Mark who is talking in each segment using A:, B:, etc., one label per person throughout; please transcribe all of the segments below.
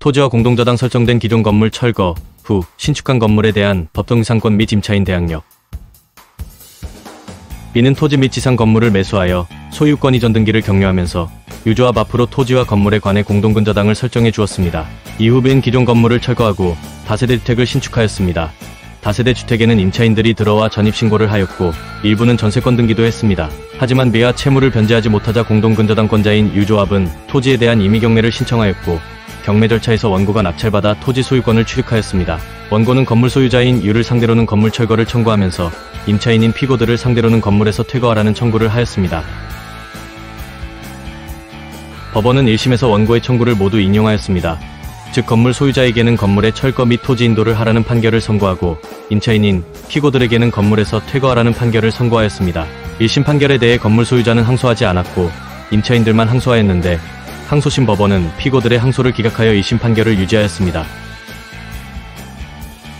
A: 토지와 공동저당 설정된 기존 건물 철거 후 신축한 건물에 대한 법정지상권 및 임차인 대항력. B는 토지 및 지상 건물을 매수하여 소유권 이전 등기를 격려하면서 유조합 앞으로 토지와 건물에 관해 공동근저당을 설정해 주었습니다. 이후 B는 기존 건물을 철거하고 다세대 주택을 신축하였습니다. 다세대 주택에는 임차인들이 들어와 전입신고를 하였고 일부는 전세권 등기도 했습니다. 하지만 B가 채무를 변제하지 못하자 공동근저당권자인 유조합은 토지에 대한 임의경매를 신청하였고 경매 절차에서 원고가 낙찰받아 토지 소유권을 취득하였습니다. 원고는 건물 소유자인 유를 상대로는 건물 철거를 청구하면서 임차인인 피고들을 상대로는 건물에서 퇴거하라는 청구를 하였습니다. 법원은 1심에서 원고의 청구를 모두 인용하였습니다. 즉 건물 소유자에게는 건물의 철거 및 토지 인도를 하라는 판결을 선고하고 임차인인 피고들에게는 건물에서 퇴거하라는 판결을 선고하였습니다. 1심 판결에 대해 건물 소유자는 항소하지 않았고 임차인들만 항소하였는데 항소심 법원은 피고들의 항소를 기각하여 2심 판결을 유지하였습니다.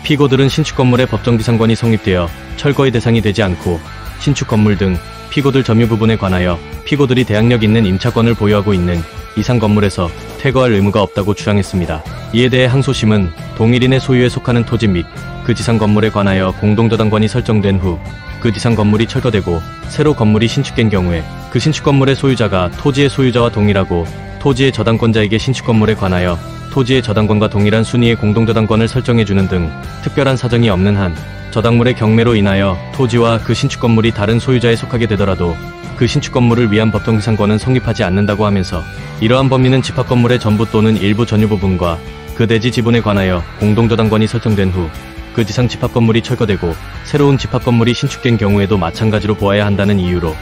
A: 피고들은 신축 건물의 법정지상권이 성립되어 철거의 대상이 되지 않고 신축 건물 등 피고들 점유 부분에 관하여 피고들이 대항력 있는 임차권을 보유하고 있는 이상 건물에서 퇴거할 의무가 없다고 주장했습니다. 이에 대해 항소심은 동일인의 소유에 속하는 토지 및 그 지상 건물에 관하여 공동저당권이 설정된 후 그 지상 건물이 철거되고 새로 건물이 신축된 경우에 그 신축 건물의 소유자가 토지의 소유자와 동일하고 토지의 저당권자에게 신축 건물에 관하여 토지의 저당권과 동일한 순위의 공동저당권을 설정해주는 등 특별한 사정이 없는 한 저당물의 경매로 인하여 토지와 그 신축 건물이 다른 소유자에 속하게 되더라도 그 신축 건물을 위한 법정지상권은 성립하지 않는다고 하면서 이러한 범위는 집합 건물의 전부 또는 일부 전유 부분과 그 대지 지분에 관하여 공동저당권이 설정된 후 그 지상 집합 건물이 철거되고 새로운 집합 건물이 신축된 경우에도 마찬가지로 보아야 한다는 이유로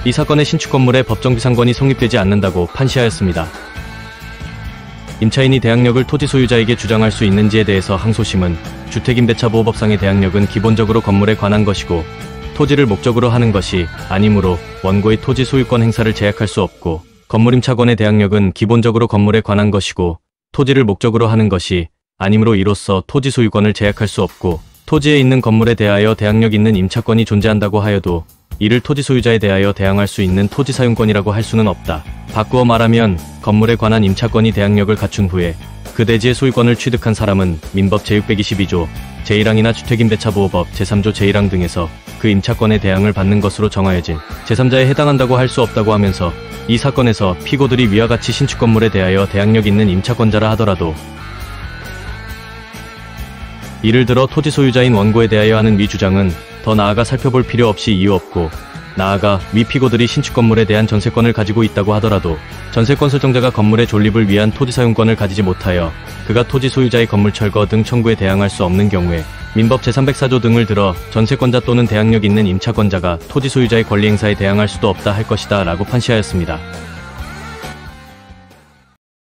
A: 이 사건의 신축 건물의 법정지상권이 성립되지 않는다고 판시하였습니다. 임차인이 대항력을 토지 소유자에게 주장할 수 있는지에 대해서 항소심은 주택임대차보호법상의 대항력은 기본적으로 건물에 관한 것이고 토지를 목적으로 하는 것이 아니므로 원고의 토지 소유권 행사를 제약할 수 없고 건물임차권의 대항력은 기본적으로 건물에 관한 것이고 토지를 목적으로 하는 것이 아니므로 이로써 토지 소유권을 제약할 수 없고 토지에 있는 건물에 대하여 대항력 있는 임차권이 존재한다고 하여도 이를 토지 소유자에 대하여 대항할 수 있는 토지 사용권이라고 할 수는 없다. 바꾸어 말하면 건물에 관한 임차권이 대항력을 갖춘 후에 그 대지의 소유권을 취득한 사람은 민법 제622조 제1항이나 주택임대차보호법 제3조 제1항 등에서 그 임차권의 대항을 받는 것으로 정하여진 제3자에 해당한다고 할 수 없다고 하면서 이 사건에서 피고들이 위와 같이 신축 건물에 대하여 대항력 있는 임차권자라 하더라도 이를 들어 토지 소유자인 원고에 대하여 하는 위 주장은 더 나아가 살펴볼 필요 없이 이유 없고 나아가 위 피고들이 신축 건물에 대한 전세권을 가지고 있다고 하더라도 전세권 설정자가 건물의 존립을 위한 토지 사용권을 가지지 못하여 그가 토지 소유자의 건물 철거 등 청구에 대항할 수 없는 경우에 민법 제304조 등을 들어 전세권자 또는 대항력 있는 임차권자가 토지 소유자의 권리 행사에 대항할 수도 없다 할 것이다 라고 판시하였습니다.